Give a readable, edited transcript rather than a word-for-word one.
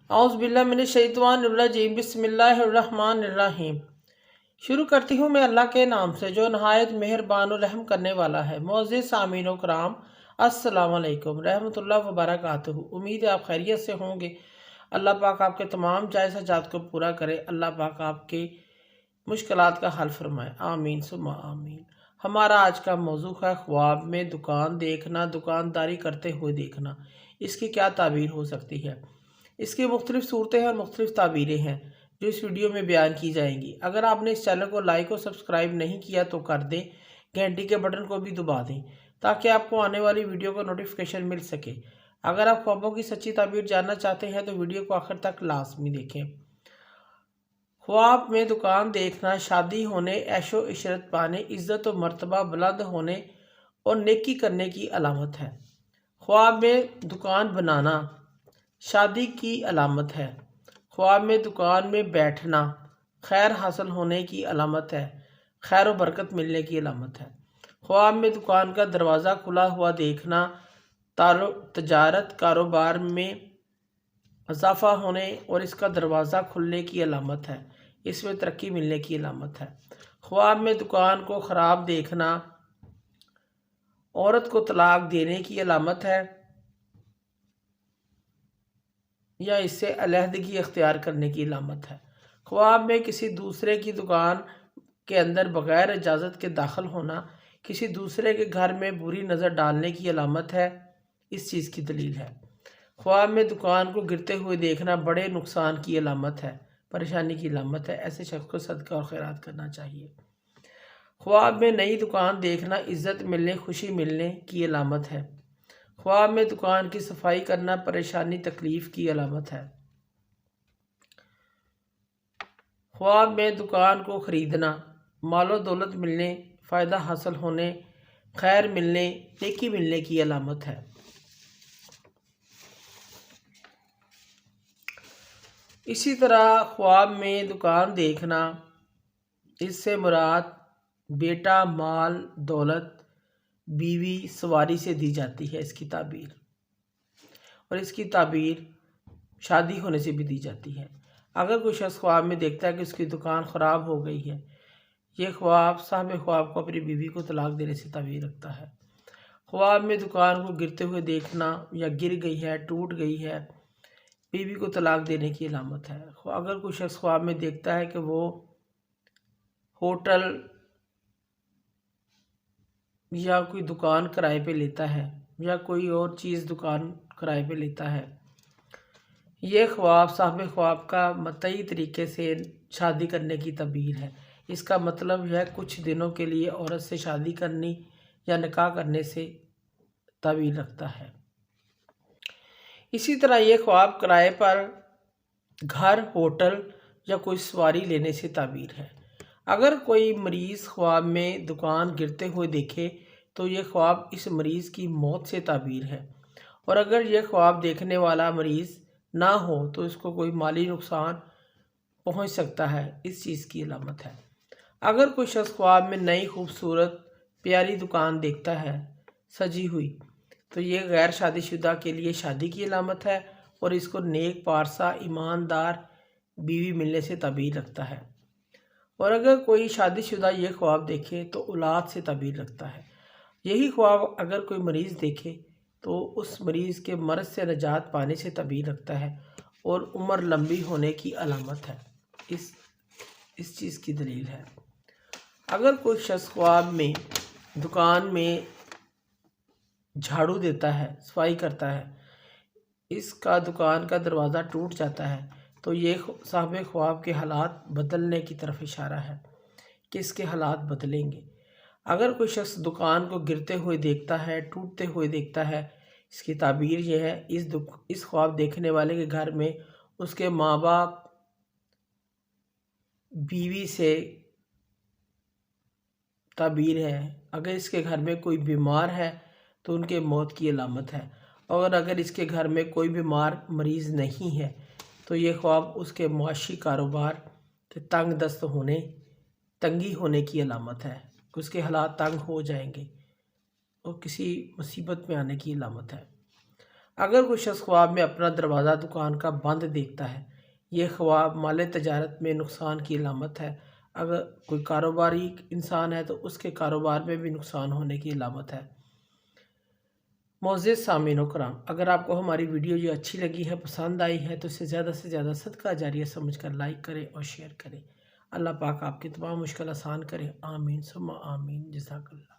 औज़ुबिल्लाहिमिनश्शैतानिर्रजीम बिस्मिल्लाहिर्रहमानिर्रहीम। शुरू करती हूँ मैं अल्लाह के नाम से जो नहायत मेहरबान और रहम करने वाला है। मोअज़्ज़िज़ सामीन व कराम, अस्सलाम वालेकुम रहमतुल्लाहि व बरकातुहू। उम्मीद है आप खैरियत से होंगे। अल्लाह पाक आपके तमाम जायज़ हाजात को पूरा करे। अल्लाह पाक आपके मुश्किलात का हल फरमाए। आमीन सुम्मा आमीन। हमारा आज का मौजू है ख्वाब में दुकान देखना, दुकानदारी करते हुए देखना। इसकी क्या ताबीर हो सकती है। इसकी मुख्तलिफ सूरतें हैं और मुख्तलिफ ताबीरें हैं जो इस वीडियो में बयान की जाएंगी। अगर आपने इस चैनल को लाइक और सब्सक्राइब नहीं किया तो कर दें, घंटी के बटन को भी दबा दें ताकि आपको आने वाली वीडियो का नोटिफिकेशन मिल सके। अगर आप ख्वाबों की सच्ची ताबीर जानना चाहते हैं तो वीडियो को आखिर तक लाजमी देखें। ख्वाब में दुकान देखना शादी होने, ऐशो इशरत पाने, इज़्ज़त और मर्तबा बुलंद होने और नेकी करने की अलामत है। ख्वाब में दुकान बनाना शादी की अलामत है। ख्वाब में दुकान में बैठना खैर हासिल होने की अलामत है, खैर व बरकत मिलने की अलामत है। ख्वाब में दुकान का दरवाज़ा खुला हुआ देखना तजारत कारोबार में इजाफा होने और इसका दरवाज़ा खुलने की अलामत है, इसमें तरक्की मिलने की अलामत है। ख्वाब में दुकान को ख़राब देखना औरत को तलाक देने की अलामत है या इससे अलहदगी इख्तियार करने की अलामत है। ख्वाब में किसी दूसरे की दुकान के अंदर बग़ैर इजाज़त के दाखिल होना किसी दूसरे के घर में बुरी नज़र डालने की अलामत है, इस चीज़ की दलील है। ख्वाब में दुकान को गिरते हुए देखना बड़े नुकसान की अलामत है, परेशानी की अलामत है। ऐसे शख्स को सदका और खैरात करना चाहिए। ख्वाब में नई दुकान देखना इज़्ज़त मिलने, खुशी मिलने की अलामत है। ख्वाब में दुकान की सफाई करना परेशानी तकलीफ़ की अलामत है। ख्वाब में दुकान को ख़रीदना मालो दौलत मिलने, फ़ायदा हासिल होने, खैर मिलने, नेकी मिलने की अलामत है। इसी तरह ख्वाब में दुकान देखना, इससे मुराद बेटा, माल, दौलत, बीवी, सवारी से दी जाती है इसकी ताबीर, और इसकी ताबीर शादी होने से भी दी जाती है। अगर कोई शख्स ख्वाब में देखता है कि उसकी दुकान ख़राब हो गई है, ये ख्वाब साहब ख्वाब को अपनी बीवी को तलाक देने से ताबीर रखता है। ख्वाब में दुकान को गिरते हुए देखना या गिर गई है, टूट गई है, बीवी को तलाक देने की अलामत है। अगर कोई शख्स ख्वाब में देखता है कि वो होटल या कोई दुकान किराए पे लेता है या कोई और चीज़ दुकान किराए पे लेता है, ये ख्वाब साहब ख्वाब का मतई तरीके से शादी करने की तबीर है। इसका मतलब है कुछ दिनों के लिए औरत से शादी करनी या निकाह करने से तबीर रखता है। इसी तरह ये ख्वाब किराए पर घर, होटल या कोई सवारी लेने से ताबीर है। अगर कोई मरीज़ ख्वाब में दुकान गिरते हुए देखे तो ये ख्वाब इस मरीज़ की मौत से ताबीर है, और अगर ये ख्वाब देखने वाला मरीज़ ना हो तो इसको कोई माली नुकसान पहुंच सकता है, इस चीज़ की अलामत है। अगर कोई शख्स ख्वाब में नई खूबसूरत प्यारी दुकान देखता है सजी हुई, तो ये गैर शादीशुदा के लिए शादी की अलामत है और इसको नेक, पारसा, ईमानदार बीवी मिलने से ताबीर रखता है। और अगर कोई शादीशुदा ये ख्वाब देखे तो औलाद से ताबीर रखता है। यही ख्वाब अगर कोई मरीज़ देखे तो उस मरीज़ के मर्ज़ से निजात पाने से ताबीर रखता है और उम्र लंबी होने की अलामत है, इस चीज़ की दलील है। अगर कोई शख्स ख्वाब में दुकान में झाड़ू देता है, सफाई करता है, इसका दुकान का दरवाज़ा टूट जाता है, तो ये साहब ख्वाब के हालात बदलने की तरफ इशारा है कि इसके हालात बदलेंगे। अगर कोई शख्स दुकान को गिरते हुए देखता है, टूटते हुए देखता है, इसकी ताबीर यह है इस ख्वाब देखने वाले के घर में उसके माँ बाप, बीवी से ताबीर है। अगर इसके घर में कोई बीमार है तो उनके मौत की अलामत है, और अगर इसके घर में कोई बीमार मरीज़ नहीं है तो ये ख्वाब उसके मुआशी कारोबार के तंगी होने की अलामत है, उसके हालात तंग हो जाएंगे और किसी मुसीबत में आने की अलामत है। اگر کوئی شخص خواب میں اپنا دروازہ دکان کا بند دیکھتا ہے، یہ خواب مال تجارت میں نقصان کی علامت ہے۔ اگر کوئی کاروباری انسان ہے تو اس کے کاروبار میں بھی نقصان ہونے کی علامت ہے۔ معزز سامعین و کرام، اگر آپ کو ہماری ویڈیو یہ اچھی لگی ہے، پسند آئی ہے تو اسے زیادہ سے زیادہ صدقہ جاریہ سمجھ کر لائک کریں اور شیئر کریں۔ اللہ پاک آپ کی تمام مشکل آسان کریں۔ آمین ثم آمین۔ جزاک اللہ۔